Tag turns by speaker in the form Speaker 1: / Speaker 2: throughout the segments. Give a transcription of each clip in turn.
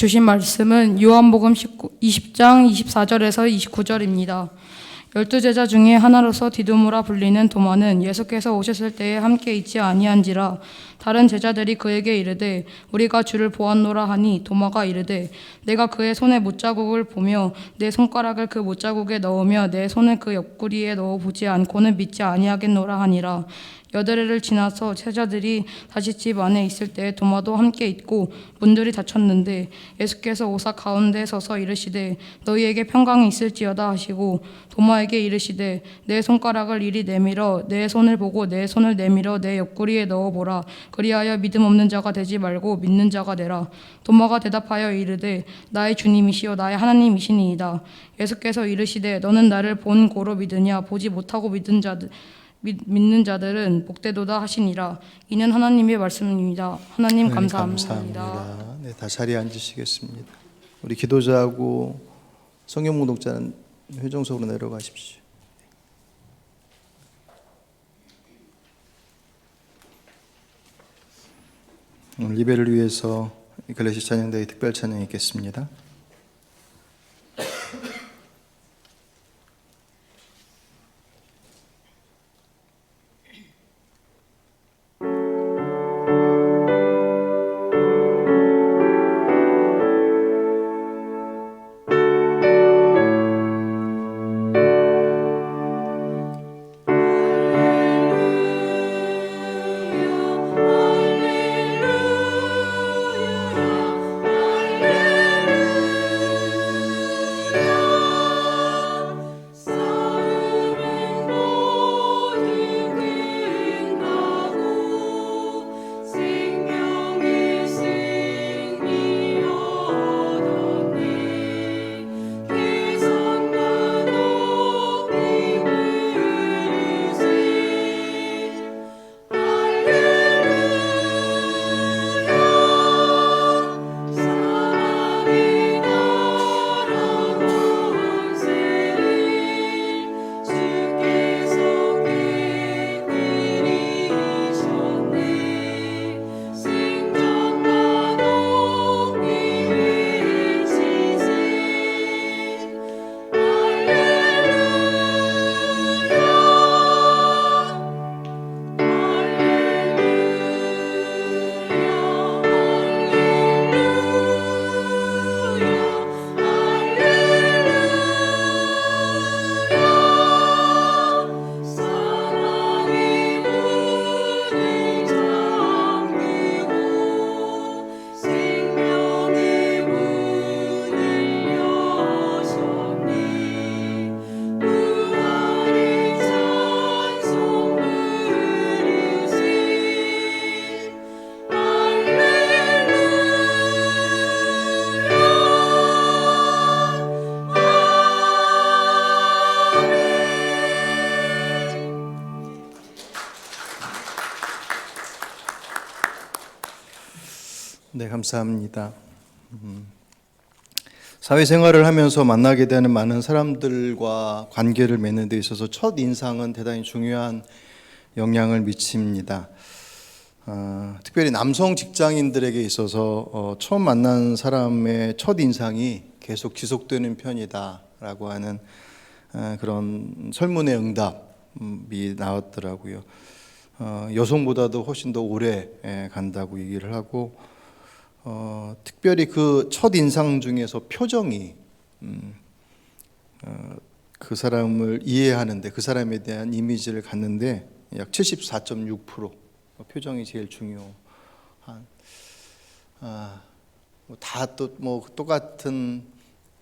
Speaker 1: 주신 말씀은 요한복음 20장 24절에서 29절입니다. 12제자 중에 하나로서 디두모라 불리는 도마는 예수께서 오셨을 때에 함께 있지 아니한지라. 다른 제자들이 그에게 이르되 우리가 주를 보았노라 하니 도마가 이르되 내가 그의 손에 못자국을 보며 내 손가락을 그 못자국에 넣으며 내 손을 그 옆구리에 넣어 보지 않고는 믿지 아니하겠노라 하니라. 여드레를 지나서 제자들이 다시 집 안에 있을 때 도마도 함께 있고 문들이 닫혔는데 예수께서 오사 가운데 서서 이르시되 너희에게 평강이 있을지어다 하시고 도마에게 이르시되 내 손가락을 이리 내밀어 내 손을 보고 내 손을 내밀어 내 옆구리에 넣어보라. 그리하여 믿음 없는 자가 되지 말고 믿는 자가 되라. 도마가 대답하여 이르되 나의 주님이시여 나의 하나님이시니이다. 예수께서 이르시되 너는 나를 본 고로 믿으냐. 보지 못하고 믿는 자들은 복되도다 하시니라. 이는 하나님의 말씀입니다. 하나님 감사합니다.
Speaker 2: 네, 다 자리에 앉으시겠습니다. 우리 기도자하고 성경 묵독자는 회정석으로 내려가십시오. 오늘 예배를 위해서 글래시 찬양대회 특별 찬양이 있겠습니다. 네, 감사합니다. 사회생활을 하면서 만나게 되는 많은 사람들과 관계를 맺는 데 있어서 첫 인상은 대단히 중요한 영향을 미칩니다. 특별히 남성 직장인들에게 있어서 처음 만난 사람의 첫 인상이 계속 지속되는 편이다라고 하는 그런 설문의 응답이 나왔더라고요. 여성보다도 훨씬 더 오래 간다고 얘기를 하고, 특별히 그 첫 인상 중에서 표정이 그 사람을 이해하는데, 그 사람에 대한 이미지를 갖는데 약 74.6% 표정이 제일 중요한. 다 또 뭐 똑같은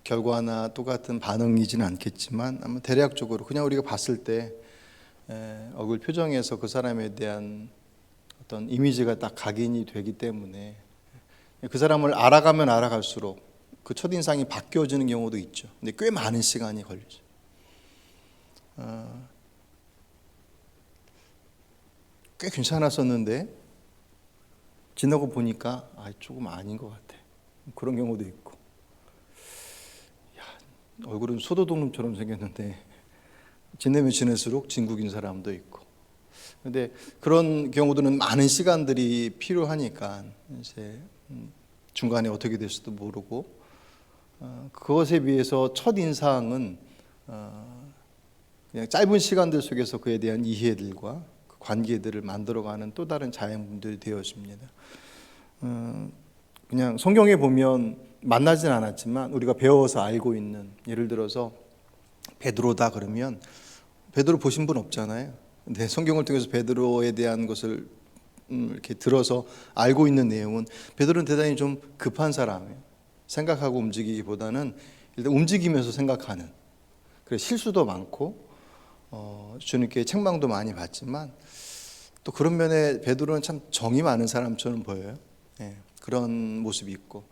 Speaker 2: 결과나 똑같은 반응이지는 않겠지만 아마 대략적으로 그냥 우리가 봤을 때 얼굴 표정에서 그 사람에 대한 어떤 이미지가 딱 각인이 되기 때문에 그 사람을 알아가면 알아갈수록 그 첫인상이 바뀌어지는 경우도 있죠. 근데 꽤 많은 시간이 걸리죠. 꽤 괜찮았었는데 지나고 보니까 조금 아닌 것 같아. 그런 경우도 있고, 얼굴은 소도둑놈처럼 생겼는데 지내면 지낼수록 진국인 사람도 있고. 근데 그런 경우들은 많은 시간들이 필요하니까 이제 중간에 어떻게 될지도 모르고 그것에 비해서 첫 인상은 그냥 짧은 시간들 속에서 그에 대한 이해들과 그 관계들을 만들어가는 또 다른 자연분들이 되어집니다. 그냥 성경에 보면 만나진 않았지만 우리가 배워서 알고 있는, 예를 들어서 베드로다 그러면 베드로 보신 분 없잖아요. 근데 성경을 통해서 베드로에 대한 것을 이렇게 들어서 알고 있는 내용은 베드로는 대단히 좀 급한 사람이에요. 생각하고 움직이기보다는 일단 움직이면서 생각하는, 그래서 실수도 많고 주님께 책망도 많이 받지만 또 그런 면에 베드로는 참 정이 많은 사람처럼 보여요. 그런 모습이 있고,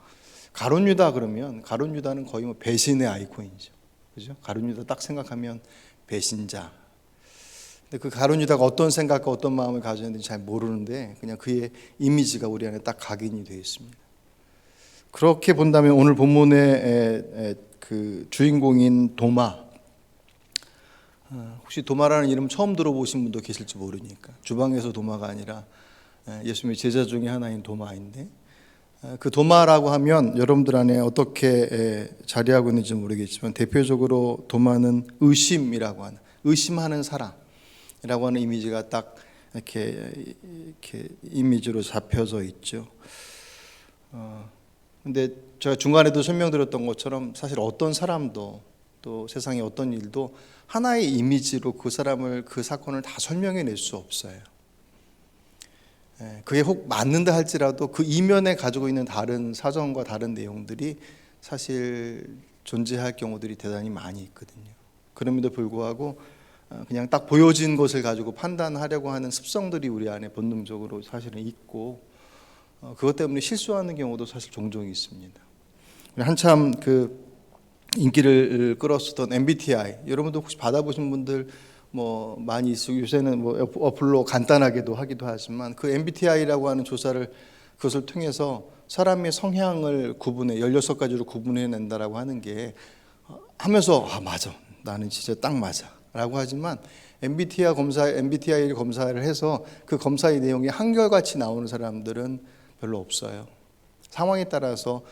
Speaker 2: 가룟 유다 그러면 가룟 유다는 거의 뭐 배신의 아이콘이죠. 그죠? 가룟 유다 딱 생각하면 배신자. 근데 그 가룟 유다가 어떤 생각과 어떤 마음을 가졌는지 잘 모르는데 그냥 그의 이미지가 우리 안에 딱 각인이 되어 있습니다. 그렇게 본다면 오늘 본문의 그 주인공인 도마, 혹시 도마라는 이름 처음 들어보신 분도 계실지 모르니까, 주방에서 도마가 아니라 예수님의 제자 중에 하나인 도마인데, 그 도마라고 하면 여러분들 안에 어떻게 자리하고 있는지 모르겠지만 대표적으로 도마는 의심이라고 하는, 의심하는 사람이라고 하는 이미지가 딱 이렇게 이미지로 잡혀져 있죠. 근데 제가 중간에도 설명드렸던 것처럼 사실 어떤 사람도 또 세상의 어떤 일도 하나의 이미지로 그 사람을, 그 사건을 다 설명해낼 수 없어요. 그게 혹 맞는다 할지라도 그 이면에 가지고 있는 다른 사정과 다른 내용들이 사실 존재할 경우들이 대단히 많이 있거든요. 그럼에도 불구하고 그냥 딱 보여진 것을 가지고 판단하려고 하는 습성들이 우리 안에 본능적으로 사실은 있고, 그것 때문에 실수하는 경우도 사실 종종 있습니다. 한참 그 인기를 끌었었던 MBTI, 여러분도 혹시 받아보신 분들 뭐 많이 있고, 요새는 뭐 어플로 간단하게도 하기도 하지만 그 MBTI라고 하는 조사를, 그것을 통해서 사람의 성향을 구분해 16가지로 구분해낸다라고 하는 게, 하면서 맞아, 나는 진짜 딱 맞아 라고 하지만 MBTI를 검사를 해서 그 검사의 내용이 한결같이 나오는 사람들은 별로 없어요. 상황에 따라서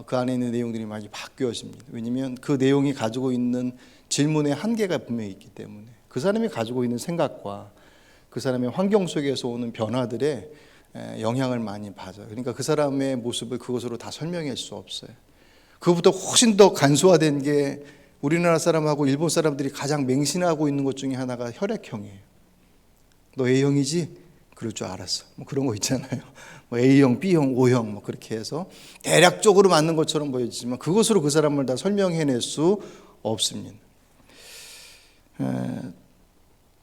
Speaker 2: 그 안에 있는 내용들이 많이 바뀌어집니다. 왜냐하면 그 내용이 가지고 있는 질문의 한계가 분명히 있기 때문에, 그 사람이 가지고 있는 생각과 그 사람의 환경 속에서 오는 변화들에 영향을 많이 받아요. 그러니까 그 사람의 모습을 그것으로 다 설명할 수 없어요. 그것보다 훨씬 더 간소화된 게 우리나라 사람하고 일본 사람들이 가장 맹신하고 있는 것 중에 하나가 혈액형이에요. 너 A형이지? 그럴 줄 알았어. 뭐 그런 거 있잖아요. 뭐 A형, B형, O형 뭐 그렇게 해서 대략적으로 맞는 것처럼 보여지지만 그것으로 그 사람을 다 설명해낼 수 없습니다.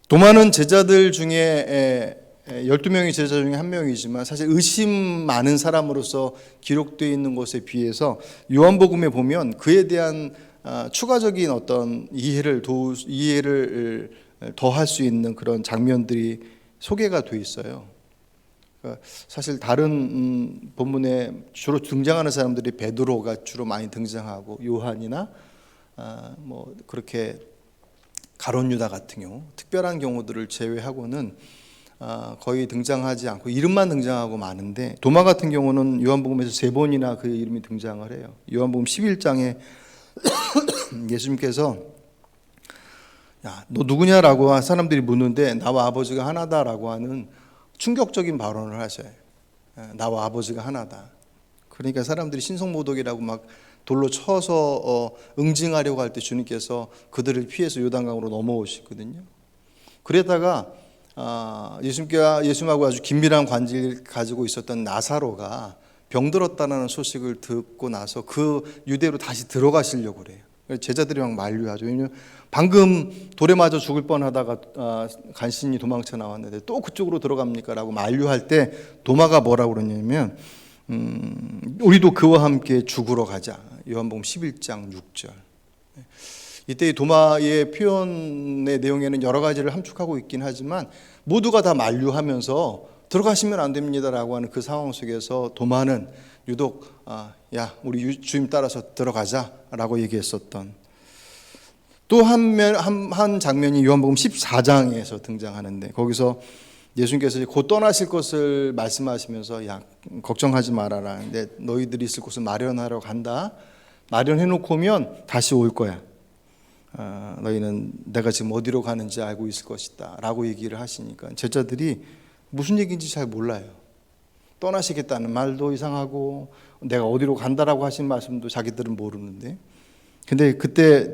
Speaker 2: 도마는 제자들 중에 12명의 제자 중에 한 명이지만 사실 의심 많은 사람으로서 기록되어 있는 것에 비해서 요한복음에 보면 그에 대한 추가적인 어떤 이해를 더할 수 있는 그런 장면들이 소개가 돼 있어요. 사실 다른 본문에 주로 등장하는 사람들이 베드로가 주로 많이 등장하고 요한이나 뭐 그렇게 가룟 유다 같은 경우, 특별한 경우들을 제외하고는 거의 등장하지 않고 이름만 등장하고 많은데, 도마 같은 경우는 요한복음에서 3번이나 그 이름이 등장을 해요. 요한복음 11장에 예수님께서 야, 너 누구냐라고 사람들이 묻는데 나와 아버지가 하나다라고 하는 충격적인 발언을 하셔요. 나와 아버지가 하나다. 그러니까 사람들이 신성모독이라고 막 돌로 쳐서 응징하려고 할 때 주님께서 그들을 피해서 요단강으로 넘어오시거든요. 그러다가 예수님하고 아주 긴밀한 관계를 가지고 있었던 나사로가 병들었다는 소식을 듣고 나서 그 유대로 다시 들어가시려고 그래요. 제자들이 막 만류하죠. 왜냐하면 방금 돌에 맞아 죽을 뻔하다가 간신히 도망쳐 나왔는데 또 그쪽으로 들어갑니까? 라고 만류할 때 도마가 뭐라고 그러냐면 우리도 그와 함께 죽으러 가자. 요한복음 11장 6절. 이때 도마의 표현의 내용에는 여러 가지를 함축하고 있긴 하지만 모두가 다 만류하면서 들어가시면 안 됩니다라고 하는 그 상황 속에서 도마는 유독 야 우리 주님 따라서 들어가자라고 얘기했었던, 또 한 장면이 요한복음 14장에서 등장하는데, 거기서 예수님께서 곧 떠나실 것을 말씀하시면서 야 걱정하지 말아라. 내 너희들이 있을 곳을 마련하러 간다. 마련해 놓고 오면 다시 올 거야. 너희는 내가 지금 어디로 가는지 알고 있을 것이다 라고 얘기를 하시니까 제자들이 무슨 얘기인지 잘 몰라요. 떠나시겠다는 말도 이상하고 내가 어디로 간다라고 하신 말씀도 자기들은 모르는데, 근데 그때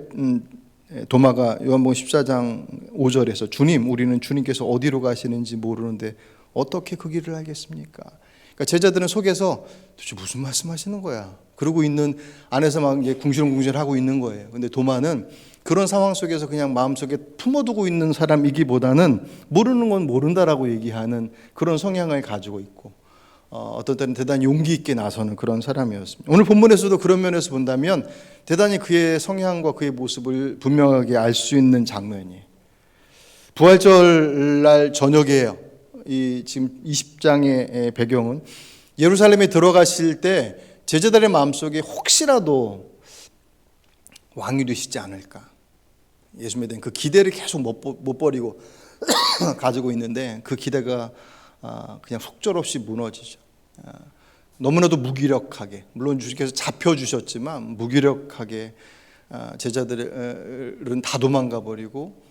Speaker 2: 도마가 요한복음 14장 5절에서 주님, 우리는 주님께서 어디로 가시는지 모르는데 어떻게 그 길을 알겠습니까? 그러니까 제자들은 속에서 도대체 무슨 말씀하시는 거야? 그러고 있는 안에서 막 이제 궁시렁궁시렁 하고 있는 거예요. 근데 도마는 그런 상황 속에서 그냥 마음속에 품어두고 있는 사람이기보다는 모르는 건 모른다라고 얘기하는 그런 성향을 가지고 있고, 어떤 때는 대단히 용기 있게 나서는 그런 사람이었습니다. 오늘 본문에서도 그런 면에서 본다면 대단히 그의 성향과 그의 모습을 분명하게 알 수 있는 장면이에요. 부활절 날 저녁이에요. 이 지금 20장의 배경은 예루살렘에 들어가실 때 제자들의 마음속에 혹시라도 왕이 되시지 않을까, 예수님에 대한 그 기대를 계속 못 버리고 가지고 있는데 그 기대가 그냥 속절없이 무너지죠. 너무나도 무기력하게, 물론 주님께서 잡혀주셨지만 무기력하게 제자들은 다 도망가 버리고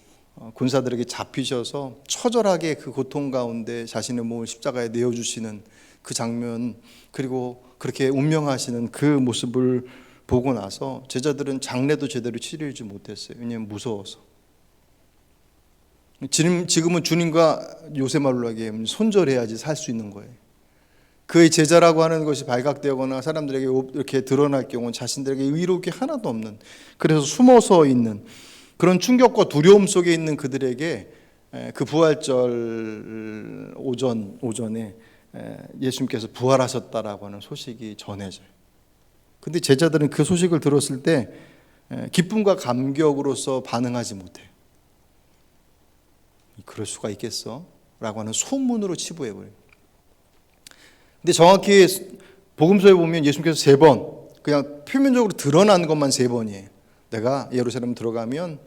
Speaker 2: 군사들에게 잡히셔서 처절하게 그 고통 가운데 자신의 몸을 십자가에 내어주시는 그 장면, 그리고 그렇게 운명하시는 그 모습을 보고 나서 제자들은 장례도 제대로 치르지 못했어요. 왜냐하면 무서워서. 지금은 주님과 요새 말로 하기에 손절해야지 살 수 있는 거예요. 그의 제자라고 하는 것이 발각되거나 사람들에게 이렇게 드러날 경우는 자신들에게 의로울 게 하나도 없는, 그래서 숨어서 있는 그런 충격과 두려움 속에 있는 그들에게 그 부활절 오전에 예수님께서 부활하셨다라고 하는 소식이 전해져요. 근데 제자들은 그 소식을 들었을 때 기쁨과 감격으로서 반응하지 못해요. 그럴 수가 있겠어? 라고 하는 소문으로 치부해버려요. 근데 정확히 복음서에 보면 예수님께서 3번, 그냥 표면적으로 드러난 것만 3번이에요. 내가 예루살렘 들어가면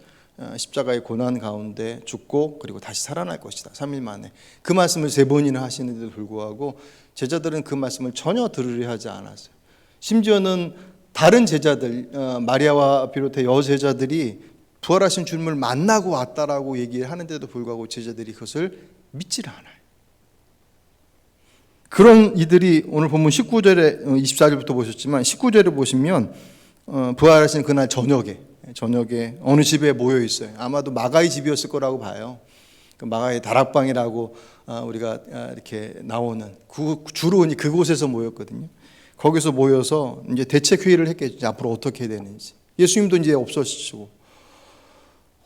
Speaker 2: 십자가의 고난 가운데 죽고 그리고 다시 살아날 것이다. 3일 만에. 그 말씀을 3번이나 하시는데도 불구하고 제자들은 그 말씀을 전혀 들으려 하지 않았어요. 심지어는 다른 제자들, 마리아와 비롯해 여제자들이 부활하신 주님을 만나고 왔다라고 얘기를 하는데도 불구하고 제자들이 그것을 믿지를 않아요. 그런 이들이 오늘 본문 19절에 24절부터 보셨지만 19절에 보시면 부활하신 그날 저녁에 어느 집에 모여 있어요. 아마도 마가의 집이었을 거라고 봐요. 그 마가의 다락방이라고 우리가 이렇게 나오는 주로 그곳에서 모였거든요. 거기서 모여서 이제 대책 회의를 했겠죠. 앞으로 어떻게 해야 되는지. 예수님도 이제 없어지시고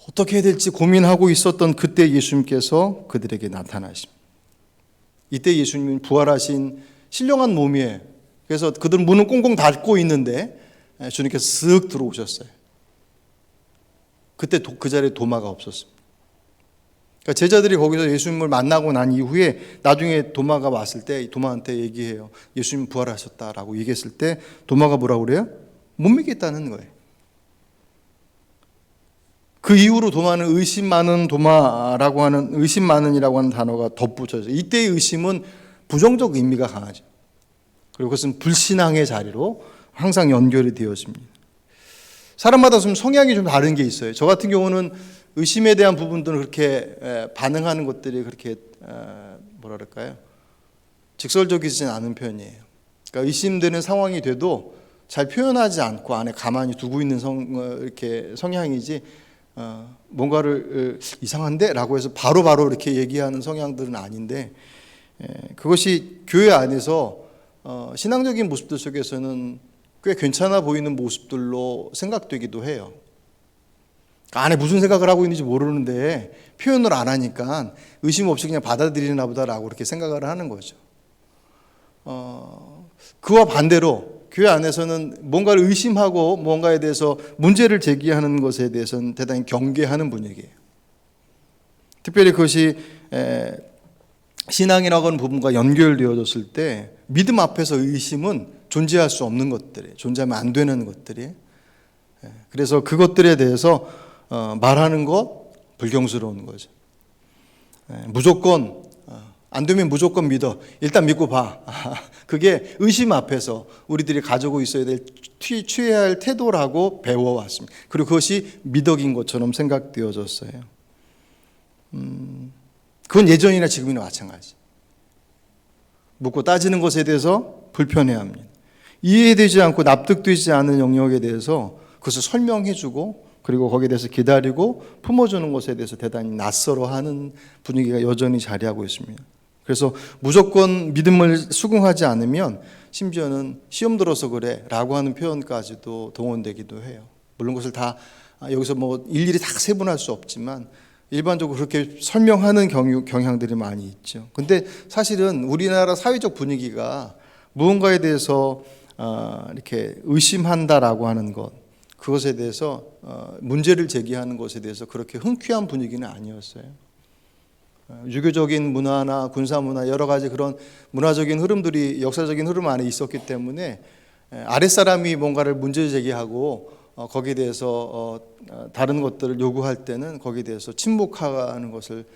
Speaker 2: 어떻게 해야 될지 고민하고 있었던 그때 예수님께서 그들에게 나타나십니다. 이때 예수님은 부활하신 신령한 몸이에요. 그래서 그들은 문은 꽁꽁 닫고 있는데 주님께서 쓱 들어오셨어요. 그때 그 자리에 도마가 없었습니다. 그러니까 제자들이 거기서 예수님을 만나고 난 이후에 나중에 도마가 왔을 때 도마한테 얘기해요. 예수님 부활하셨다라고 얘기했을 때 도마가 뭐라고 그래요? 못 믿겠다는 거예요. 그 이후로 도마는 의심 많은 도마라고 하는, 의심 많은이라고 하는 단어가 덧붙여져요. 이때의 의심은 부정적 의미가 강하죠. 그리고 그것은 불신앙의 자리로 항상 연결이 되어집니다. 사람마다 좀 성향이 좀 다른 게 있어요. 저 같은 경우는 의심에 대한 부분들은 그렇게 반응하는 것들이 그렇게 뭐라 그럴까요? 직설적이지 않은 편이에요. 그러니까 의심되는 상황이 돼도 잘 표현하지 않고 안에 가만히 두고 있는 이렇게 성향이지, 뭔가를 이상한데? 라고 해서 바로바로 이렇게 얘기하는 성향들은 아닌데, 그것이 교회 안에서 신앙적인 모습들 속에서는 꽤 괜찮아 보이는 모습들로 생각되기도 해요. 안에 무슨 생각을 하고 있는지 모르는데 표현을 안 하니까 의심 없이 그냥 받아들이나 보다라고 그렇게 생각을 하는 거죠. 그와 반대로 교회 안에서는 뭔가를 의심하고 뭔가에 대해서 문제를 제기하는 것에 대해서는 대단히 경계하는 분위기예요. 특별히 그것이 신앙이라고 하는 부분과 연결되어졌을 때 믿음 앞에서 의심은 존재할 수 없는 것들이, 존재하면 안 되는 것들이. 그래서 그것들에 대해서 말하는 것 불경스러운 거죠. 무조건 안 되면 무조건 믿어. 일단 믿고 봐. 그게 의심 앞에서 우리들이 가지고 있어야 될 취해야 할 태도라고 배워왔습니다. 그리고 그것이 미덕인 것처럼 생각되어졌어요. 그건 예전이나 지금이나 마찬가지. 묻고 따지는 것에 대해서 불편해합니다. 이해되지 않고 납득되지 않는 영역에 대해서 그것을 설명해주고 그리고 거기에 대해서 기다리고 품어주는 것에 대해서 대단히 낯설어하는 분위기가 여전히 자리하고 있습니다. 그래서 무조건 믿음을 수긍하지 않으면 심지어는 시험 들어서 그래 라고 하는 표현까지도 동원되기도 해요. 물론 그것을 다 여기서 뭐 일일이 다 세분할 수 없지만 일반적으로 그렇게 설명하는 경향들이 많이 있죠. 근데 사실은 우리나라 사회적 분위기가 무언가에 대해서 이렇게 의심한다라고 하는 것, 그것에 대해서 문제를 제기하는 것에 대해서 그렇게 흔쾌한 분위기는 아니었어요. 유교적인 문화나 군사 문화 여러 가지 그런 문화적인 흐름들이 역사적인 흐름 안에 있었기 때문에 아랫사람이 뭔가를 문제 제기하고 거기에 대해서 다른 것들을 요구할 때는 거기에 대해서 침묵하는 것을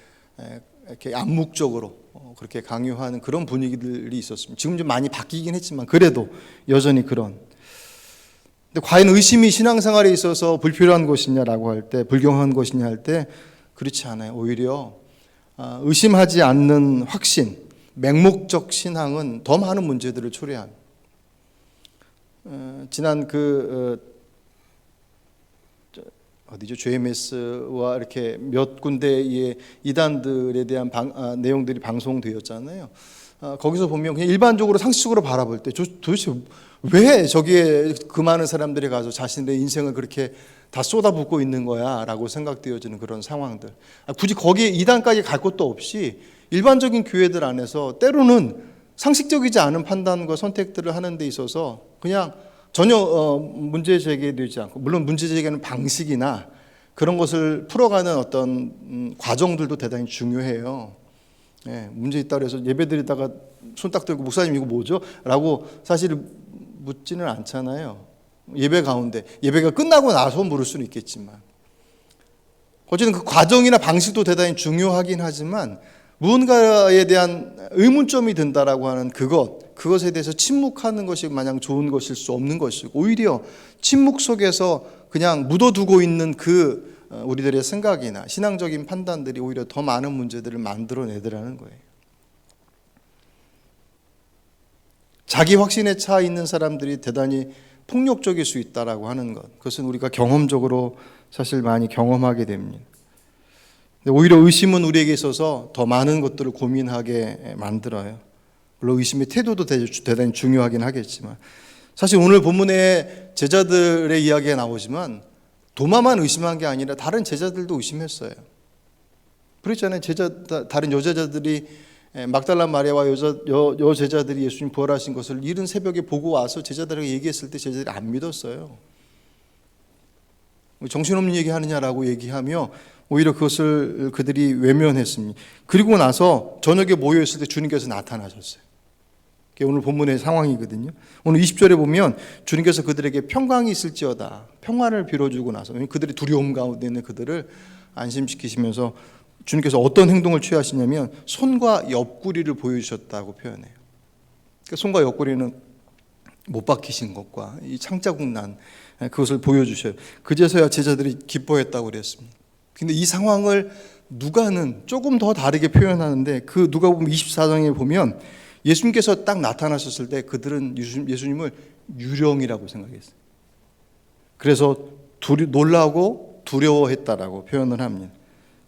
Speaker 2: 이렇게 암묵적으로 그렇게 강요하는 그런 분위기들이 있었습니다. 지금 좀 많이 바뀌긴 했지만 그래도 여전히 그런. 근데 과연 의심이 신앙생활에 있어서 불필요한 것이냐라고 할 때, 불경한 것이냐 할 때 그렇지 않아요. 오히려 의심하지 않는 확신, 맹목적 신앙은 더 많은 문제들을 초래합니다. 지난 어디죠? JMS와 이렇게 몇 군데의 이단들에 대한 내용들이 방송되었잖아요. 거기서 보면 그냥 일반적으로 상식적으로 바라볼 때 도대체 왜 저기에 그 많은 사람들이 가서 자신의 인생을 그렇게 다 쏟아붓고 있는 거야 라고 생각되어지는 그런 상황들. 굳이 거기에 이단까지 갈 것도 없이 일반적인 교회들 안에서 때로는 상식적이지 않은 판단과 선택들을 하는 데 있어서 그냥 전혀 문제 제기되지 않고, 물론 문제 제기하는 방식이나 그런 것을 풀어가는 어떤 과정들도 대단히 중요해요. 예, 문제 있다고 해서 예배드리다가 손 딱 들고 목사님 이거 뭐죠? 라고 사실 묻지는 않잖아요. 예배 가운데 예배가 끝나고 나서 물을 수는 있겠지만 어쨌든 그 과정이나 방식도 대단히 중요하긴 하지만 무언가에 대한 의문점이 든다라고 하는 그것에 대해서 침묵하는 것이 마냥 좋은 것일 수 없는 것이고, 오히려 침묵 속에서 그냥 묻어두고 있는 우리들의 생각이나 신앙적인 판단들이 오히려 더 많은 문제들을 만들어내더라는 거예요. 자기 확신에 차 있는 사람들이 대단히 폭력적일 수 있다라고 하는 것, 그것은 우리가 경험적으로 사실 많이 경험하게 됩니다. 오히려 의심은 우리에게 있어서 더 많은 것들을 고민하게 만들어요. 물론 의심의 태도도 대단히 중요하긴 하겠지만, 사실 오늘 본문에 제자들의 이야기가 나오지만 도마만 의심한 게 아니라 다른 제자들도 의심했어요. 그렇잖아요. 다른 여제자들이 막달라 마리아와 여제자들이 예수님 부활하신 것을 이른 새벽에 보고 와서 제자들에게 얘기했을 때 제자들이 안 믿었어요. 정신없는 얘기하느냐라고 얘기하며 오히려 그것을 그들이 외면했습니다. 그리고 나서 저녁에 모여있을 때 주님께서 나타나셨어요. 그게 오늘 본문의 상황이거든요. 오늘 20절에 보면 주님께서 그들에게 평강이 있을지어다, 평안을 빌어주고 나서 그들의 두려움 가운데 있는 그들을 안심시키시면서 주님께서 어떤 행동을 취하시냐면 손과 옆구리를 보여주셨다고 표현해요. 그러니까 손과 옆구리는 못 박히신 것과 이 창자국 난 그것을 보여주셔요. 그제서야 제자들이 기뻐했다고 그랬습니다. 근데 이 상황을 누가는 조금 더 다르게 표현하는데, 그 누가복음 24장에 보면 예수님께서 딱 나타나셨을 때 그들은 예수님을 유령이라고 생각했어요. 그래서 놀라고 두려워했다라고 표현을 합니다.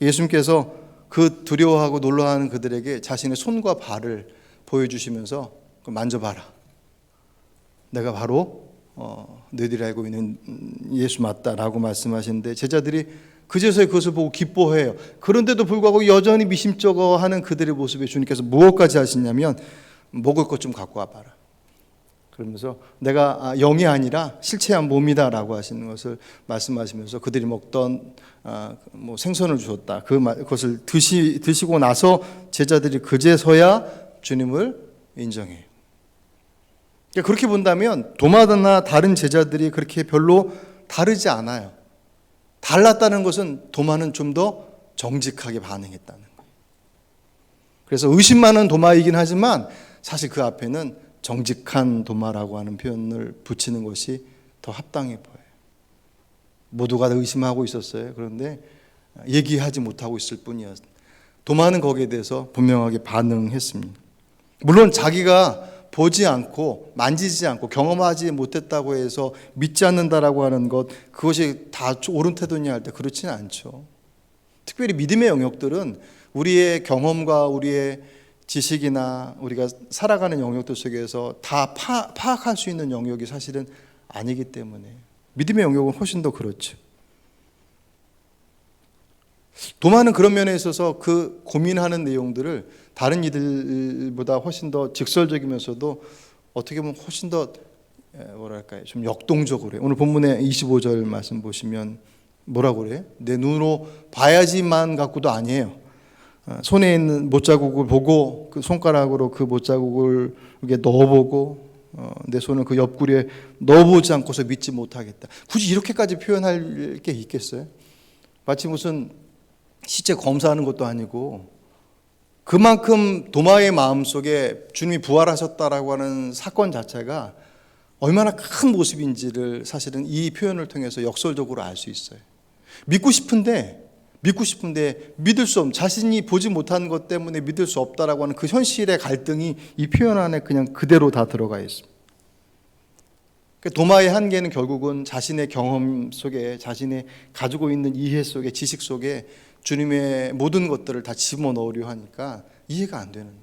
Speaker 2: 예수님께서 그 두려워하고 놀라워하는 그들에게 자신의 손과 발을 보여주시면서 만져봐라, 내가 바로 너희들이 알고 있는 예수 맞다라고 말씀하시는데, 제자들이 그제서야 그것을 보고 기뻐해요. 그런데도 불구하고 여전히 미심쩍어하는 그들의 모습에 주님께서 무엇까지 하시냐면 먹을 것 좀 갖고 와봐라, 그러면서 내가 영이 아니라 실체한 몸이다라고 하시는 것을 말씀하시면서 그들이 먹던 생선을 주셨다. 그것을 드시고 나서 제자들이 그제서야 주님을 인정해요. 그렇게 본다면 도마나 다른 제자들이 그렇게 별로 다르지 않아요. 달랐다는 것은 도마는 좀 더 정직하게 반응했다는 거예요. 그래서 의심 많은 도마이긴 하지만 사실 그 앞에는 정직한 도마라고 하는 표현을 붙이는 것이 더 합당해 보여요. 모두가 다 의심하고 있었어요. 그런데 얘기하지 못하고 있을 뿐이었어요. 도마는 거기에 대해서 분명하게 반응했습니다. 물론 자기가 보지 않고 만지지 않고 경험하지 못했다고 해서 믿지 않는다라고 하는 것, 그것이 다 옳은 태도냐 할 때 그렇지는 않죠. 특별히 믿음의 영역들은 우리의 경험과 우리의 지식이나 우리가 살아가는 영역들 속에서 다 파악할 수 있는 영역이 사실은 아니기 때문에 믿음의 영역은 훨씬 더 그렇죠. 도마는 그런 면에 있어서 그 고민하는 내용들을 다른 이들보다 훨씬 더 직설적이면서도 어떻게 보면 훨씬 더 뭐랄까요, 좀 역동적으로 해요. 오늘 본문의 25절 말씀 보시면 뭐라고 그래요? 내 눈으로 봐야지만 갖고도 아니에요. 손에 있는 못자국을 보고 그 손가락으로 그 못자국을 이렇게 넣어보고 내 손을 그 옆구리에 넣어보지 않고서 믿지 못하겠다. 굳이 이렇게까지 표현할 게 있겠어요? 마치 무슨 시체 검사하는 것도 아니고 그만큼 도마의 마음속에 주님이 부활하셨다라고 하는 사건 자체가 얼마나 큰 모습인지를 사실은 이 표현을 통해서 역설적으로 알 수 있어요. 믿고 싶은데 믿을 수 없는, 자신이 보지 못한 것 때문에 믿을 수 없다라고 하는 그 현실의 갈등이 이 표현 안에 그냥 그대로 다 들어가 있습니다. 도마의 한계는 결국은 자신의 경험 속에, 자신의 가지고 있는 이해 속에, 지식 속에 주님의 모든 것들을 다 집어넣으려 하니까 이해가 안 되는 거예요.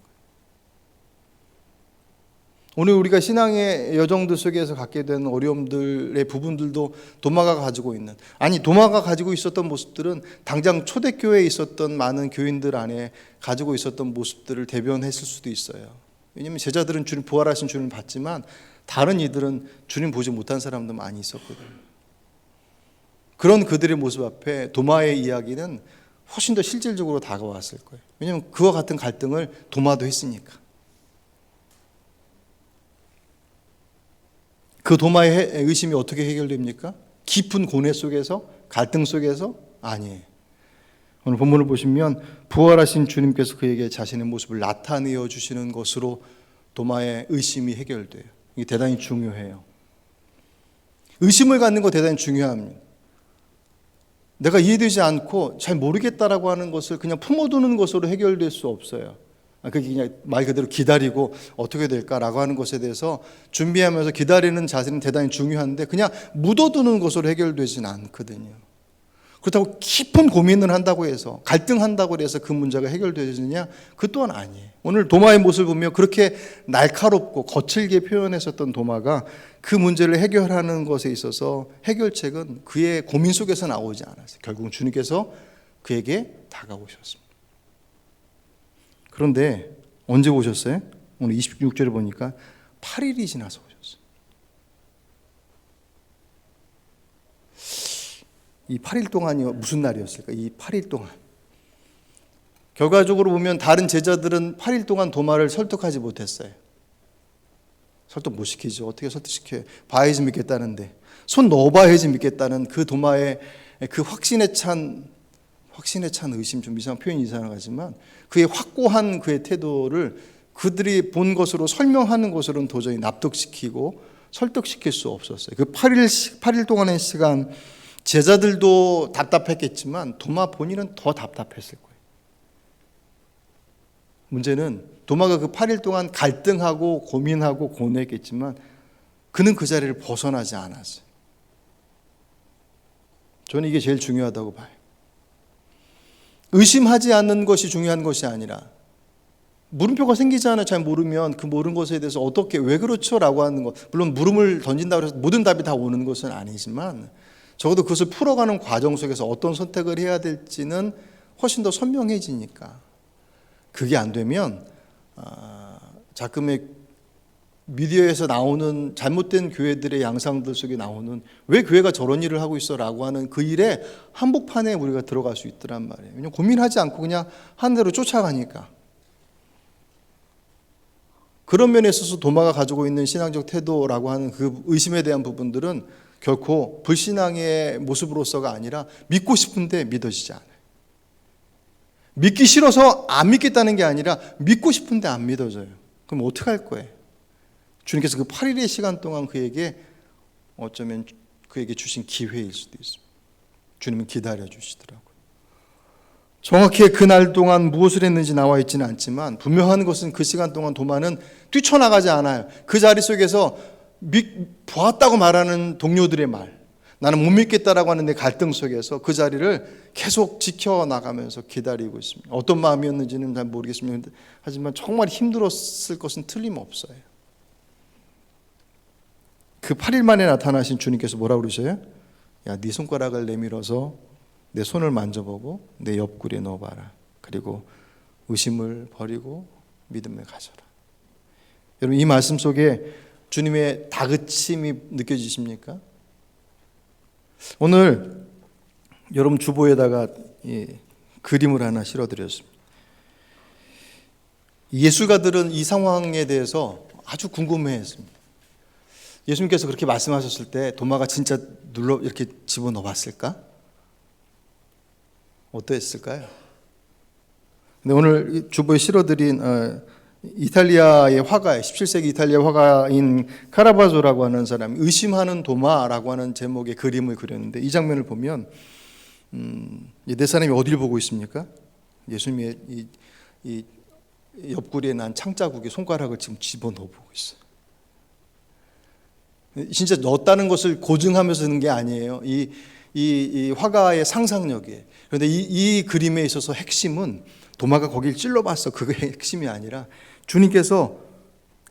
Speaker 2: 오늘 우리가 신앙의 여정들 속에서 갖게 되는 어려움들의 부분들도 도마가 가지고 있는, 아니 도마가 가지고 있었던 모습들은 당장 초대교회에 있었던 많은 교인들 안에 가지고 있었던 모습들을 대변했을 수도 있어요. 왜냐하면 제자들은 주님, 부활하신 주님을 봤지만 다른 이들은 주님 보지 못한 사람도 많이 있었거든요. 그런 그들의 모습 앞에 도마의 이야기는 훨씬 더 실질적으로 다가왔을 거예요. 왜냐하면 그와 같은 갈등을 도마도 했으니까. 그 도마의 의심이 어떻게 해결됩니까? 깊은 고뇌 속에서, 갈등 속에서? 아니에요. 오늘 본문을 보시면 부활하신 주님께서 그에게 자신의 모습을 나타내어 주시는 것으로 도마의 의심이 해결돼요. 이게 대단히 중요해요. 의심을 갖는 거 대단히 중요합니다. 내가 이해되지 않고 잘 모르겠다라고 하는 것을 그냥 품어두는 것으로 해결될 수 없어요. 그게 그냥 말 그대로 기다리고 어떻게 될까라고 하는 것에 대해서 준비하면서 기다리는 자세는 대단히 중요한데 그냥 묻어두는 것으로 해결되지는 않거든요. 그렇다고 깊은 고민을 한다고 해서, 갈등한다고 해서 그 문제가 해결되느냐? 그 또한 아니에요. 오늘 도마의 모습을 보면 그렇게 날카롭고 거칠게 표현했었던 도마가 그 문제를 해결하는 것에 있어서 해결책은 그의 고민 속에서 나오지 않았어요. 결국은 주님께서 그에게 다가오셨습니다. 그런데 언제 오셨어요? 오늘 26절에 보니까 8일이 지나서 오셨어요. 이 8일 동안이 무슨 날이었을까? 이 8일 동안. 결과적으로 보면 다른 제자들은 8일 동안 도마를 설득하지 못했어요. 설득 못 시키죠. 어떻게 설득시켜요? 봐야지 믿겠다는데. 손 넣어봐야지 믿겠다는 그 도마의 그 확신에 찬 의심, 좀 이상한 표현이 이상하지만 그의 확고한 그의 태도를 그들이 본 것으로 설명하는 것으로는 도저히 납득시키고 설득시킬 수 없었어요. 그 8일 동안의 시간, 제자들도 답답했겠지만 도마 본인은 더 답답했을 거예요. 문제는 도마가 그 8일 동안 갈등하고 고민하고 고뇌했겠지만 그는 그 자리를 벗어나지 않았어요. 저는 이게 제일 중요하다고 봐요. 의심하지 않는 것이 중요한 것이 아니라, 물음표가 생기잖아요. 잘 모르면 그 모르는 것에 대해서 어떻게, 왜 그렇죠? 라고 하는 것. 물론 물음을 던진다고 해서 모든 답이 다 오는 것은 아니지만 적어도 그것을 풀어가는 과정 속에서 어떤 선택을 해야 될지는 훨씬 더 선명해지니까. 그게 안 되면 가끔의 미디어에서 나오는 잘못된 교회들의 양상들 속에 나오는 왜 교회가 저런 일을 하고 있어 라고 하는 그 일에 한복판에 우리가 들어갈 수 있더란 말이에요. 왜냐하면 고민하지 않고 그냥 한 대로 쫓아가니까. 그런 면에 있어서 도마가 가지고 있는 신앙적 태도라고 하는 그 의심에 대한 부분들은 결코 불신앙의 모습으로서가 아니라 믿고 싶은데 믿어지지 않아요. 믿기 싫어서 안 믿겠다는 게 아니라 믿고 싶은데 안 믿어져요. 그럼 어떻게 할 거예요? 주님께서 그 8일의 시간 동안 그에게 어쩌면 그에게 주신 기회일 수도 있습니다. 주님은 기다려 주시더라고요. 정확히 그날 동안 무엇을 했는지 나와 있지는 않지만 분명한 것은 그 시간 동안 도마는 뛰쳐나가지 않아요. 그 자리 속에서 보았다고 말하는 동료들의 말, 나는 못 믿겠다라고 하는 내 갈등 속에서 그 자리를 계속 지켜나가면서 기다리고 있습니다. 어떤 마음이었는지는 잘 모르겠습니다. 하지만 정말 힘들었을 것은 틀림없어요. 그 8일 만에 나타나신 주님께서 뭐라고 그러셔요? 야, 네 손가락을 내밀어서 내 손을 만져보고 내 옆구리에 넣어봐라. 그리고 의심을 버리고 믿음을 가져라. 여러분, 이 말씀 속에 주님의 다그침이 느껴지십니까? 오늘 여러분 주보에다가 그림을 하나 실어드렸습니다. 예술가들은 이 상황에 대해서 아주 궁금해했습니다. 예수님께서 그렇게 말씀하셨을 때 도마가 진짜 눌러 이렇게 집어넣어 봤을까? 어떠했을까요? 근데 오늘 주보에 실어드린 이탈리아의 화가예요. 17세기 이탈리아 화가인 카라바조라고 하는 사람이 의심하는 도마라고 하는 제목의 그림을 그렸는데 이 장면을 보면 네 사람이 어디를 보고 있습니까? 예수님의 이 옆구리에 난 창자국에 손가락을 지금 집어넣어 보고 있어요. 진짜 넣었다는 것을 고증하면서 하는 게 아니에요. 이 화가의 상상력이에요. 그런데 이 그림에 있어서 핵심은 도마가 거길 찔러봤어. 그게 핵심이 아니라 주님께서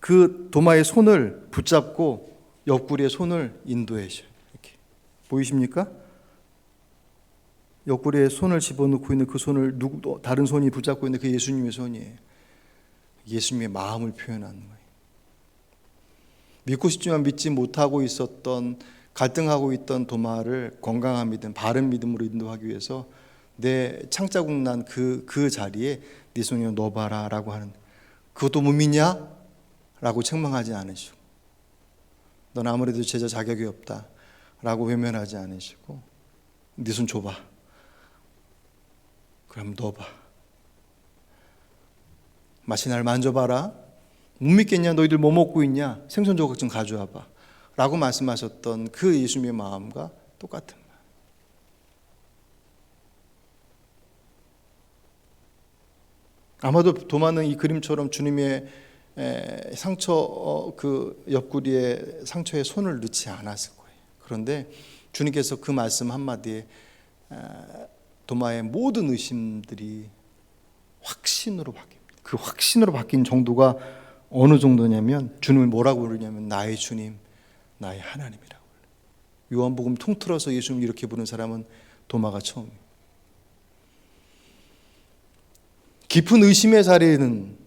Speaker 2: 그 도마의 손을 붙잡고 옆구리에 손을 인도해 주셔요. 이렇게 보이십니까? 옆구리에 손을 집어넣고 있는 그 손을 다른 손이 붙잡고 있는 그 예수님의 손이에요. 예수님의 마음을 표현하는 거예요. 믿고 싶지만 믿지 못하고 있었던, 갈등하고 있던 도마를 건강한 믿음, 바른 믿음으로 인도하기 위해서 내 창자국 난 그 자리에 네 손을 넣어봐라 라고 하는, 그것도 못 믿냐? 라고 책망하지 않으시고, 넌 아무래도 제자 자격이 없다 라고 외면하지 않으시고, 네 손 줘봐. 그럼 넣어봐. 마치 날 만져봐라. 못 믿겠냐? 너희들 뭐 먹고 있냐? 생선 조각 좀 가져와봐 라고 말씀하셨던 그 예수님의 마음과 똑같은 마음. 아마도 도마는 이 그림처럼 주님의 상처, 그 옆구리에 상처에 손을 넣지 않았을 거예요. 그런데 주님께서 그 말씀 한마디에 도마의 모든 의심들이 확신으로 바뀝니다. 그 확신으로 바뀐 정도가 어느 정도냐면 주님을 뭐라고 부르냐면 나의 주님, 나의 하나님이라고 불러요. 요한복음 통틀어서 예수님을 이렇게 부르는 사람은 도마가 처음이에요. 깊은 의심의 자리에는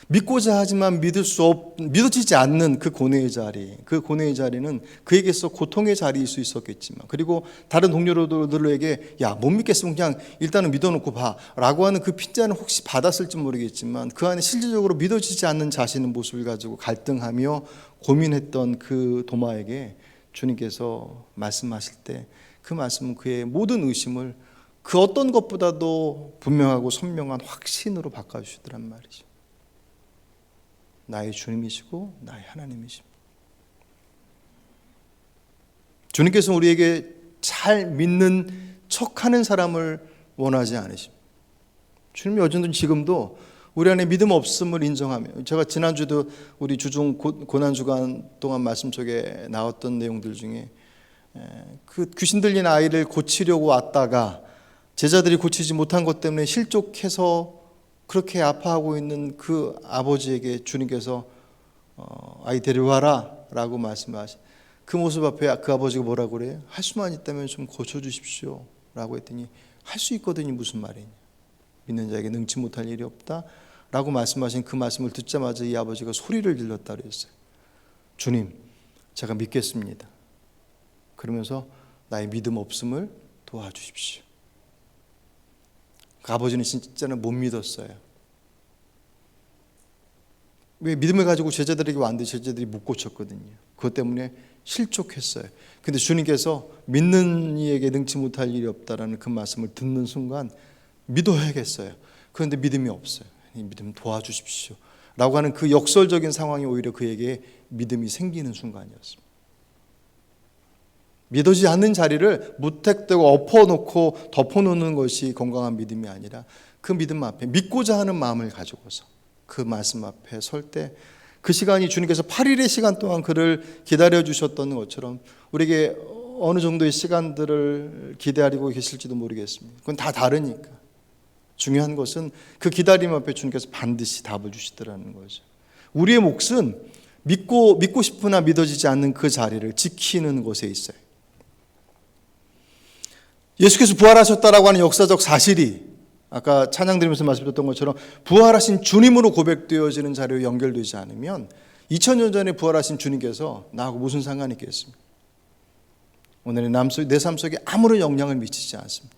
Speaker 2: 믿고자 하지만 믿어지지 않는 그 고뇌의 자리, 그 고뇌의 자리는 그에게서 고통의 자리일 수 있었겠지만, 그리고 다른 동료들에게 야, 못 믿겠으면 그냥 일단은 믿어놓고 봐 라고 하는 그 핀잔을 혹시 받았을지 모르겠지만 그 안에 실질적으로 믿어지지 않는 자신의 모습을 가지고 갈등하며 고민했던 그 도마에게 주님께서 말씀하실 때 그 말씀은 그의 모든 의심을 그 어떤 것보다도 분명하고 선명한 확신으로 바꿔주시더란 말이죠. 나의 주님이시고 나의 하나님이십니다. 주님께서 우리에게 잘 믿는 척하는 사람을 원하지 않으십니다. 주님이 어쨌든 지금도 우리 안에 믿음 없음을 인정하며, 제가 지난주도 우리 주중 고난주간 동안 말씀 속에 나왔던 내용들 중에 그 귀신 들린 아이를 고치려고 왔다가 제자들이 고치지 못한 것 때문에 실족해서 그렇게 아파하고 있는 그 아버지에게 주님께서 아이 데려와라 라고 말씀하신 그 모습 앞에 그 아버지가 뭐라고 그래요? 할 수만 있다면 좀 고쳐주십시오 라고 했더니 할 수 있거든요. 무슨 말이냐, 믿는 자에게 능치 못할 일이 없다 라고 말씀하신 그 말씀을 듣자마자 이 아버지가 소리를 질렀다 그랬어요. 주님, 제가 믿겠습니다. 그러면서 나의 믿음 없음을 도와주십시오. 그 아버지는 진짜는 못 믿었어요. 왜? 믿음을 가지고 제자들에게 왔는데 제자들이 못 고쳤거든요. 그것 때문에 실족했어요. 근데 주님께서 믿는 이에게 능치 못할 일이 없다라는 그 말씀을 듣는 순간 믿어야겠어요. 그런데 믿음이 없어요. 이 믿음 도와주십시오 라고 하는 그 역설적인 상황이 오히려 그에게 믿음이 생기는 순간이었습니다. 믿어지지 않는 자리를 무턱대고 엎어놓고 덮어놓는 것이 건강한 믿음이 아니라 그 믿음 앞에 믿고자 하는 마음을 가지고서 그 말씀 앞에 설 때 그 시간이 주님께서 8일의 시간 동안 그를 기다려 주셨던 것처럼 우리에게 어느 정도의 시간들을 기다리고 계실지도 모르겠습니다. 그건 다 다르니까. 중요한 것은 그 기다림 앞에 주님께서 반드시 답을 주시더라는 거죠. 우리의 몫은 믿고 싶으나 믿어지지 않는 그 자리를 지키는 곳에 있어요. 예수께서 부활하셨다라고 하는 역사적 사실이 아까 찬양 드리면서 말씀드렸던 것처럼 부활하신 주님으로 고백되어지는 자리로 연결되지 않으면 2000년 전에 부활하신 주님께서 나하고 무슨 상관이 있겠습니까? 오늘의 내 삶 속에 아무런 영향을 미치지 않습니다.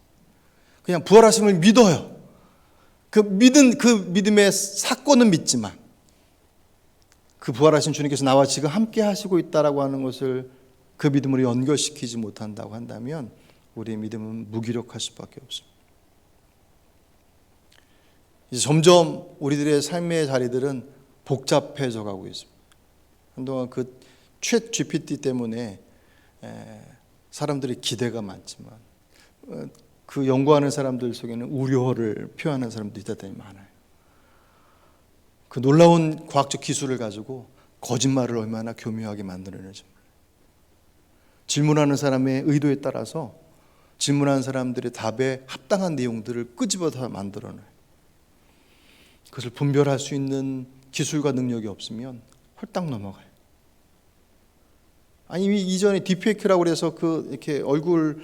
Speaker 2: 그냥 부활하심을 믿어요. 그 믿음의 사건은 믿지만 그 부활하신 주님께서 나와 지금 함께 하시고 있다라고 하는 것을 그 믿음으로 연결시키지 못한다고 한다면 우리의 믿음은 무기력할 수밖에 없습니다. 이제 점점 우리들의 삶의 자리들은 복잡해져 가고 있습니다. 한동안 그 챗 GPT 때문에 사람들이 기대가 많지만 그 연구하는 사람들 속에는 우려를 표현하는 사람들이 대단히 많아요. 그 놀라운 과학적 기술을 가지고 거짓말을 얼마나 교묘하게 만들어내는지 몰라요. 질문하는 사람의 의도에 따라서 질문하는 사람들의 답에 합당한 내용들을 끄집어서 만들어내요. 그것을 분별할 수 있는 기술과 능력이 없으면 홀딱 넘어가요. 아니 이전에 딥페이크라고 그래서 이렇게 얼굴을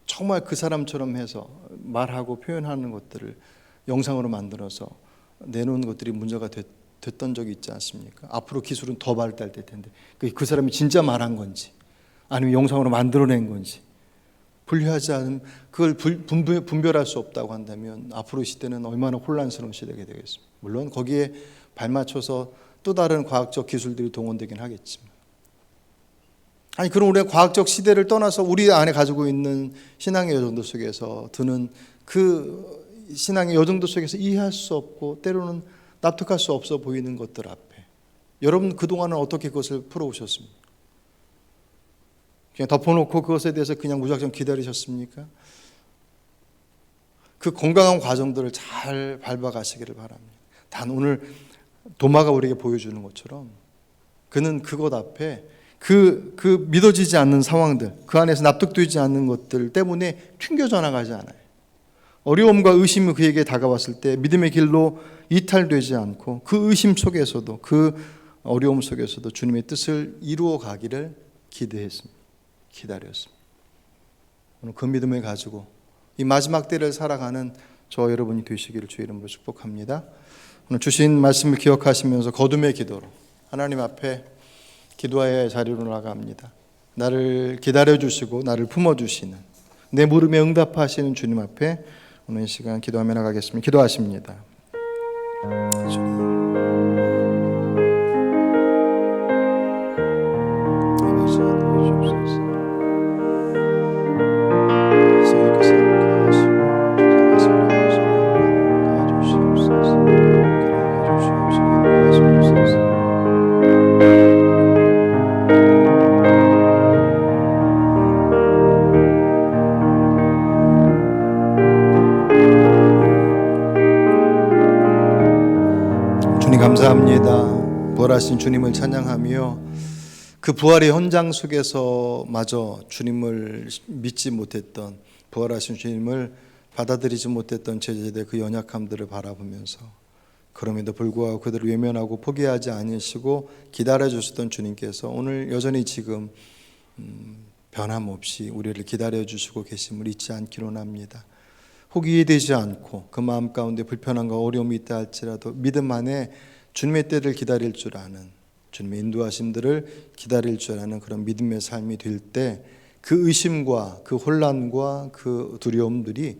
Speaker 2: 정말 그 사람처럼 해서 말하고 표현하는 것들을 영상으로 만들어서 내놓은 것들이 문제가 됐던 적이 있지 않습니까? 앞으로 기술은 더 발달될 텐데 그 사람이 진짜 말한 건지 아니면 영상으로 만들어낸 건지 분류하지 않으면 그걸 분별할 수 없다고 한다면 앞으로 시대는 얼마나 혼란스러운 시대가 되겠습니까? 물론 거기에 발맞춰서 또 다른 과학적 기술들이 동원되긴 하겠지만 아니 그럼 우리가 과학적 시대를 떠나서 우리 안에 가지고 있는 신앙의 여정도 속에서 드는 그 신앙의 여정도 속에서 이해할 수 없고 때로는 납득할 수 없어 보이는 것들 앞에 여러분 그동안은 어떻게 그것을 풀어오셨습니까? 그냥 덮어놓고 그것에 대해서 그냥 무작정 기다리셨습니까? 그 건강한 과정들을 잘 밟아가시기를 바랍니다. 단 오늘 도마가 우리에게 보여주는 것처럼 그는 그것 앞에 그 믿어지지 않는 상황들, 그 안에서 납득되지 않는 것들 때문에 튕겨져 나가지 않아요. 어려움과 의심이 그에게 다가왔을 때 믿음의 길로 이탈되지 않고 그 의심 속에서도 그 어려움 속에서도 주님의 뜻을 이루어 가기를 기대했습니다. 기다렸습니다. 오늘 그 믿음을 가지고 이 마지막 때를 살아가는 저와 여러분이 되시기를 주의 이름으로 축복합니다. 오늘 주신 말씀을 기억하시면서 거듭의 기도로 하나님 앞에 기도해야 할 자리로 나갑니다. 나를 기다려주시고 나를 품어주시는 내 물음에 응답하시는 주님 앞에 오늘 이 시간 기도하며 나가겠습니다. 기도하십니다. 감사합니다. 부활하신 주님을 찬양하며 그 부활의 현장 속에서 마저 주님을 믿지 못했던 부활하신 주님을 받아들이지 못했던 제자들의 그 연약함들을 바라보면서 그럼에도 불구하고 그들을 외면하고 포기하지 않으시고 기다려주셨던 주님께서 오늘 여전히 지금 변함없이 우리를 기다려주시고 계심을 잊지 않기로 합니다. 포기되지 않고 그 마음 가운데 불편함과 어려움이 있다 할지라도 믿음 안에 주님의 때를 기다릴 줄 아는 주님의 인도하심들을 기다릴 줄 아는 그런 믿음의 삶이 될 때 그 의심과 그 혼란과 그 두려움들이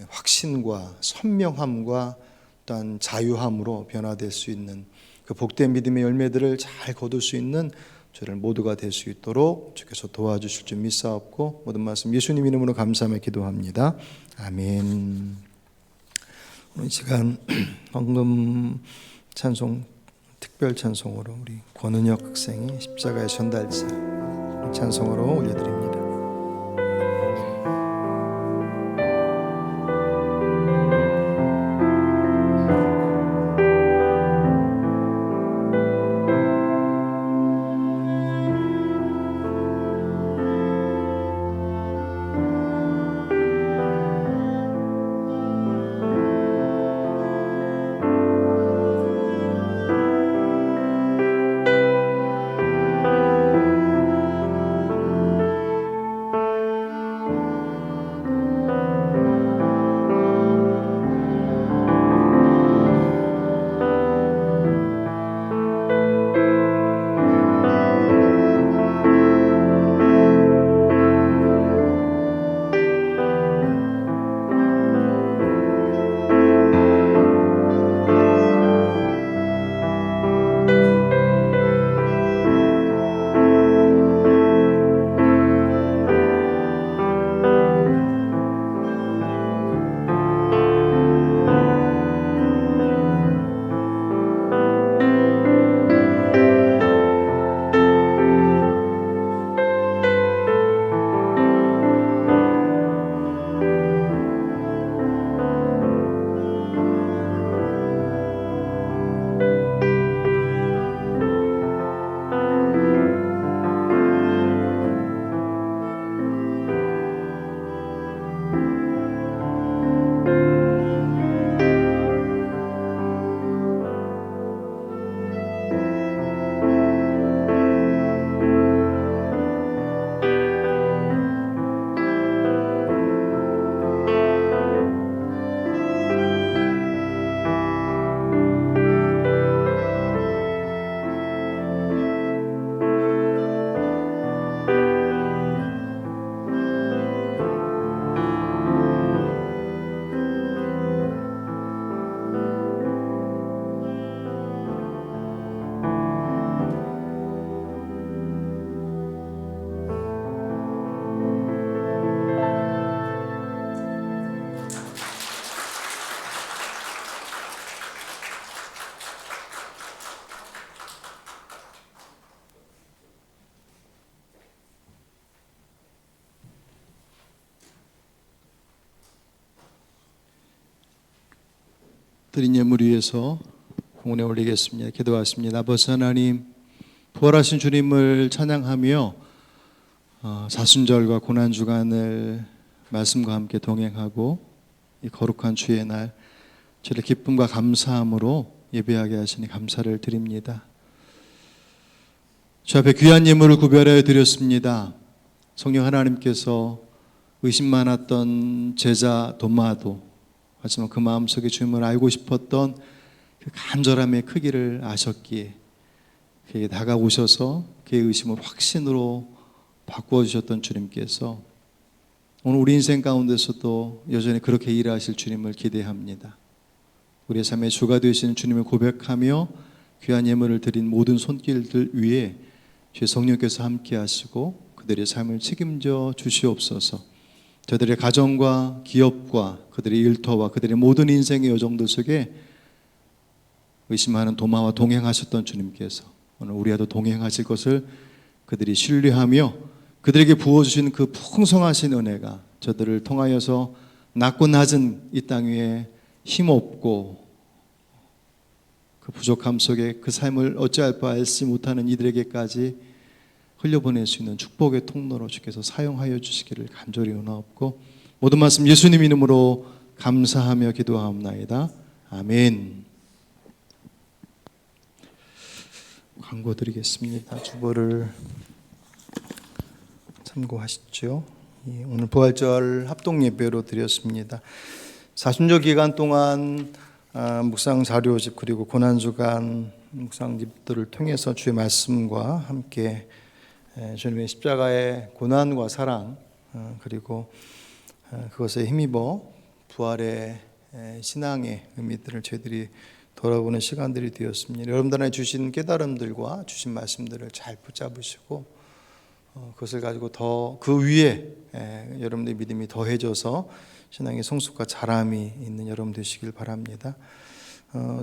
Speaker 2: 확신과 선명함과 또한 자유함으로 변화될 수 있는 그 복된 믿음의 열매들을 잘 거둘 수 있는 저를 모두가 될 수 있도록 주께서 도와주실 줄 믿사옵고 모든 말씀 예수님 이름으로 감사하며 기도합니다. 아멘. 이 시간 헌금 찬송 특별 찬송으로 우리 권은혁 학생이 십자가의 전달자 찬송으로 올려드립니다. 드린 예물 위해서 공원에 올리겠습니다. 기도하십니다. 아버지 하나님, 부활하신 주님을 찬양하며 사순절과 고난주간을 말씀과 함께 동행하고 이 거룩한 주의 날 저를 기쁨과 감사함으로 예배하게 하시니 감사를 드립니다. 주 앞에 귀한 예물을 구별하여 드렸습니다. 성령 하나님께서 의심 많았던 제자 도마도 하지만 그 마음속에 주님을 알고 싶었던 그 간절함의 크기를 아셨기에 그에게 다가오셔서 그의 의심을 확신으로 바꾸어 주셨던 주님께서 오늘 우리 인생 가운데서도 여전히 그렇게 일하실 주님을 기대합니다. 우리의 삶의 주가 되시는 주님을 고백하며 귀한 예물을 드린 모든 손길들 위에 주의 성령께서 함께 하시고 그들의 삶을 책임져 주시옵소서. 저들의 가정과 기업과 그들의 일터와 그들의 모든 인생의 여정들 속에 의심하는 도마와 동행하셨던 주님께서 오늘 우리와도 동행하실 것을 그들이 신뢰하며 그들에게 부어주신 그 풍성하신 은혜가 저들을 통하여서 낮고 낮은 이 땅 위에 힘없고 그 부족함 속에 그 삶을 어찌할 바 알지 못하는 이들에게까지 흘려보낼 수 있는 축복의 통로로 주께서 사용하여 주시기를 간절히 원하옵고 모든 말씀 예수님 이름으로 감사하며 기도하옵나이다. 아멘. 광고 드리겠습니다. 주보를 참고하시죠. 오늘 부활절 합동 예배로 드렸습니다. 사순절 기간 동안 묵상 자료집 그리고 고난주간 묵상집들을 통해서 주의 말씀과 함께 주님의 십자가의 고난과 사랑 그리고 그것에 힘입어 부활의 신앙의 의미들을 저희들이 돌아보는 시간들이 되었습니다. 여러분들한테 주신 깨달음들과 주신 말씀들을 잘 붙잡으시고 그것을 가지고 더 그 위에 여러분들의 믿음이 더해져서 신앙의 성숙과 자람이 있는 여러분 되시길 바랍니다.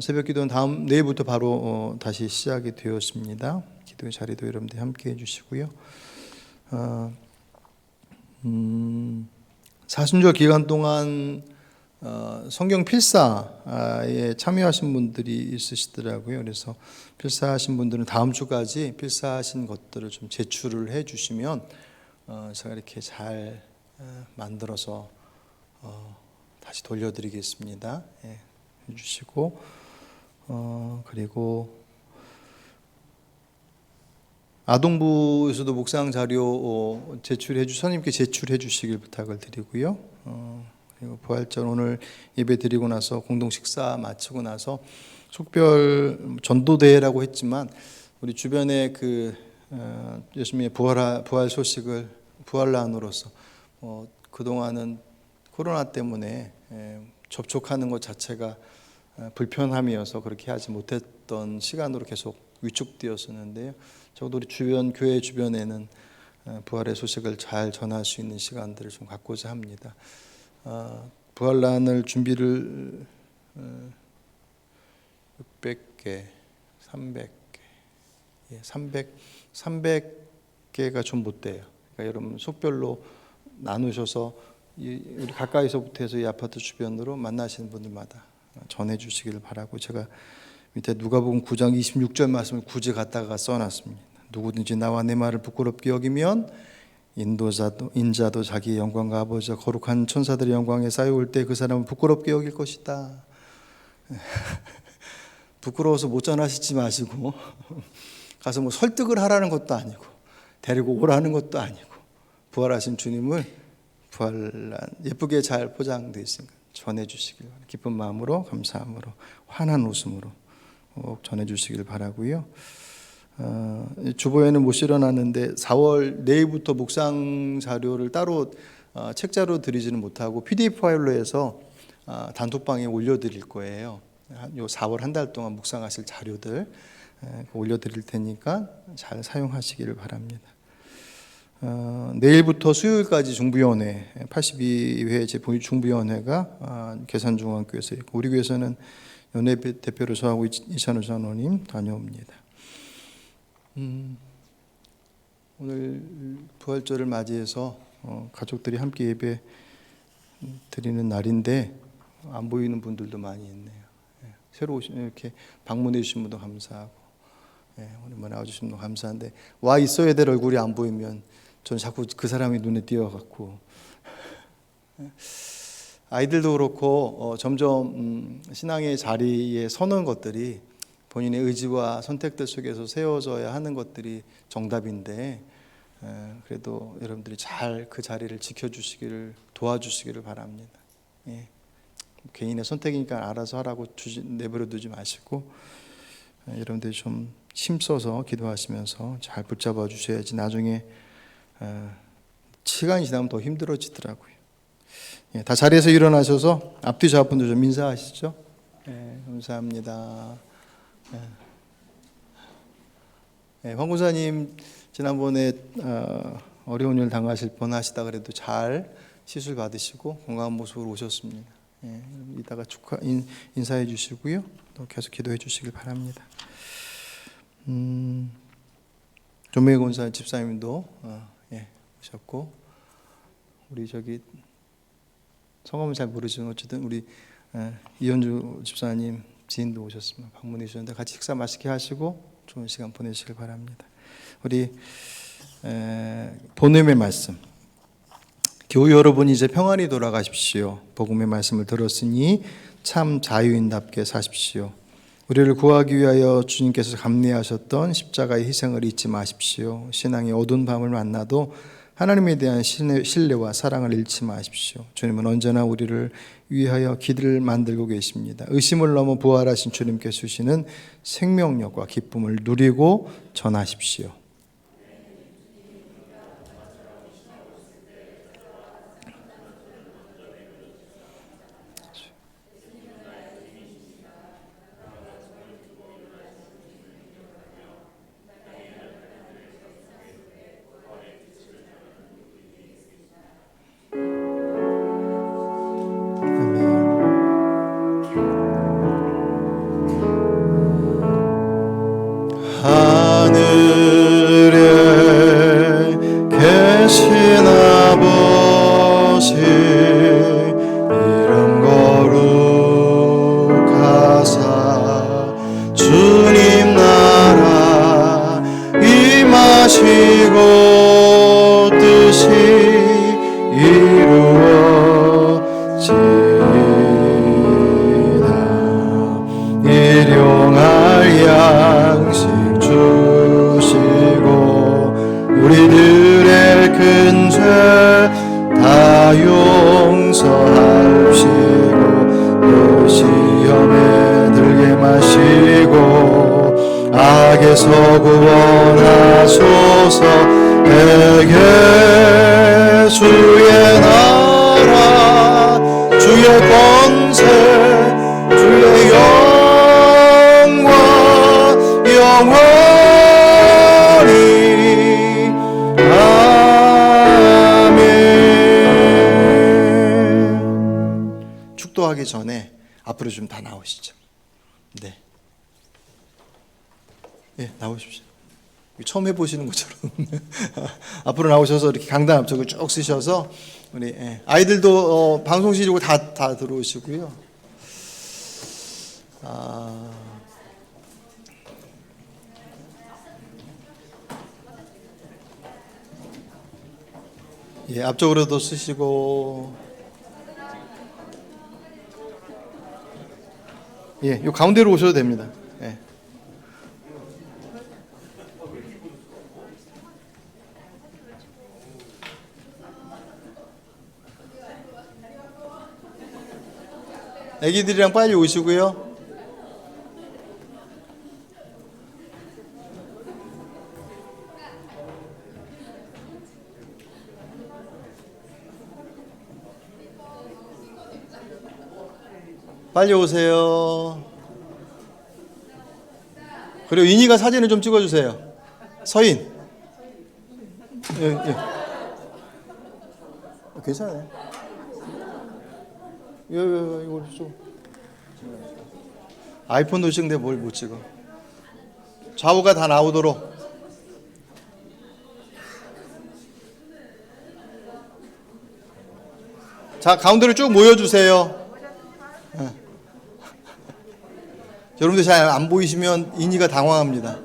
Speaker 2: 새벽 기도는 내일부터 바로 다시 시작이 되었습니다. 기도의 자리도 여러분들이 함께 해주시고요. 사순절 기간 동안 성경 필사에 참여하신 분들이 있으시더라고요. 그래서 필사하신 분들은 다음 주까지 필사하신 것들을 좀 제출을 해주시면 제가 이렇게 잘 만들어서 다시 돌려드리겠습니다. 예, 해주시고 그리고 아동부에서도 묵상 자료 선생님께 제출해 주시길 부탁을 드리고요. 그리고 부활절 오늘 예배 드리고 나서 공동 식사 마치고 나서 속별 전도대회라고 했지만 우리 주변에 예수님의 부활 소식을 부활란으로서 그동안은 코로나 때문에 접촉하는 것 자체가 불편함이어서 그렇게 하지 못했던 시간으로 계속 위축되었었는데요. 적어도 우리 교회 주변에는 부활의 소식을 잘 전할 수 있는 시간들을 좀 갖고자 합니다. 부활란을 준비를 600개, 300개, 300개가 좀 못 돼요. 그러니까 여러분 속별로 나누셔서 우리 가까이서부터 해서 이 아파트 주변으로 만나시는 분들마다 전해 주시기를 바라고, 제가 밑에 누가복음 9장 26절 말씀을 굳이 갖다가 써놨습니다. 누구든지 나와 내 말을 부끄럽게 여기면 인자도 자기의 영광과 아버지와 거룩한 천사들의 영광에 쌓여올 때 그 사람은 부끄럽게 여길 것이다. 부끄러워서 못 전하시지 마시고 가서 뭐 설득을 하라는 것도 아니고 데리고 오라는 것도 아니고 부활하신 주님을 부활란 예쁘게 잘 포장되어 있으니까 전해주시길 바랍니다. 기쁜 마음으로 감사함으로 환한 웃음으로 꼭 전해주시길 바라고요. 주보에는 못 실어놨는데 4월 내일부터 묵상 자료를 따로 책자로 드리지는 못하고 PDF 파일로 해서 단톡방에 올려드릴 거예요. 요 4월 한 달 동안 묵상하실 자료들 올려드릴 테니까 잘 사용하시기를 바랍니다. 내일부터 수요일까지 중부위원회 82회 중부위원회가 계산중앙교회에서 있고 우리 교회에서는 연회 대표로 저하고 이찬우 장로님 다녀옵니다. 오늘 부활절을 맞이해서 가족들이 함께 예배 드리는 날인데 안 보이는 분들도 많이 있네요. 새로 이렇게 방문해 주신 분도 감사하고 오랜만에 나와주신 분도 감사한데 와 있어야 될 얼굴이 안 보이면 저는 자꾸 그 사람이 눈에 띄어갖고 아이들도 그렇고 점점 신앙의 자리에 서는 것들이 본인의 의지와 선택들 속에서 세워져야 하는 것들이 정답인데 그래도 여러분들이 잘 그 자리를 지켜주시기를 도와주시기를 바랍니다. 예. 개인의 선택이니까 알아서 하라고 내버려 두지 마시고 여러분들이 좀 힘써서 기도하시면서 잘 붙잡아 주셔야지 나중에 시간이 지나면 더 힘들어지더라고요. 예, 다 자리에서 일어나셔서 앞뒤 좌우분들 좀 인사하시죠. 예, 감사합니다. 예, 황 군사님 지난번에 어려운 일 당하실 뻔하시다 그래도 잘 시술 받으시고 건강한 모습으로 오셨습니다. 예, 이따가 인사해 주시고요. 또 계속 기도해 주시길 바랍니다. 조명희 권사 집사님도 오셨고 우리 성함은 잘 모르지만 어쨌든 우리 이현주 집사님 지인도 오셨습니다. 방문해 주셨는데 같이 식사 맛있게 하시고 좋은 시간 보내시길 바랍니다. 우리 본음의 말씀. 교우 여러분 이제 평안히 돌아가십시오. 복음의 말씀을 들었으니 참 자유인답게 사십시오. 우리를 구하기 위하여 주님께서 감내하셨던 십자가의 희생을 잊지 마십시오. 신앙의 어두운 밤을 만나도 하나님에 대한 신뢰와 사랑을 잃지 마십시오. 주님은 언제나 우리를 위하여 길을 만들고 계십니다. 의심을 넘어 부활하신 주님께 주시는 생명력과 기쁨을 누리고 전하십시오. 이루어지고 뜻이 이루어지다. 일용할 양식 주시고 우리들의 큰 죄 다 용서하시고 또 시험에 들게 마시고 악에서 구원하소서. 내게 주의 나라 주의 권세 주의 영광 영원히 아멘. 축도하기 전에 앞으로 좀 다 나오시죠. 네. 예, 나오십시오. 처음 해보시는 것처럼 앞으로 나오셔서 이렇게 강단 앞쪽을 쭉 쓰셔서 우리 아이들도 방송실이고 다 들어오시고요. 예, 앞쪽으로도 쓰시고 예, 요 가운데로 오셔도 됩니다. 예. 애기들이랑 빨리 오시고요. 빨리 오세요. 그리고 인이가 사진을 좀 찍어주세요. 서인. 예, 예. 괜찮아요. 이거 좀. 아이폰도 찍는데 뭘 못 찍어. 좌우가 다 나오도록. 자, 가운데로 쭉 모여주세요. 여러분들 잘 안 보이시면 인이가 당황합니다.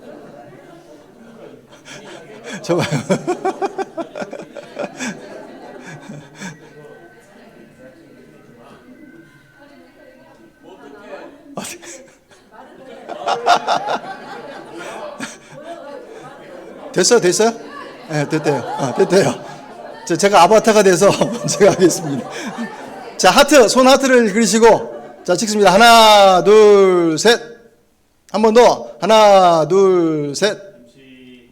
Speaker 2: 저 봐요. 됐어요? 네, 됐대요. 됐대요. 제가 아바타가 돼서 제가 하겠습니다. 자, 손 하트를 그리시고, 자, 찍습니다. 하나, 둘, 셋. 한 번 더. 하나, 둘, 셋.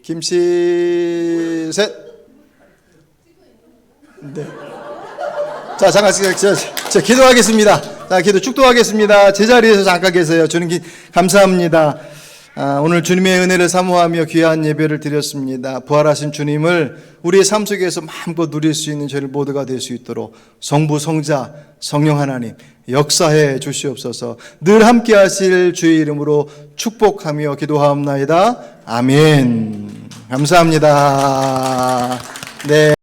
Speaker 2: 김치, 셋. 네. 자, 잠깐, 제가 기도하겠습니다. 자, 축도하겠습니다. 제자리에서 잠깐 계세요. 주님 감사합니다. 오늘 주님의 은혜를 사모하며 귀한 예배를 드렸습니다. 부활하신 주님을 우리의 삶 속에서 마음껏 누릴 수 있는 저희 모두가 될 수 있도록 성부, 성자, 성령 하나님 역사해 주시옵소서. 늘 함께 하실 주의 이름으로 축복하며 기도하옵나이다. 아멘. 감사합니다. 네.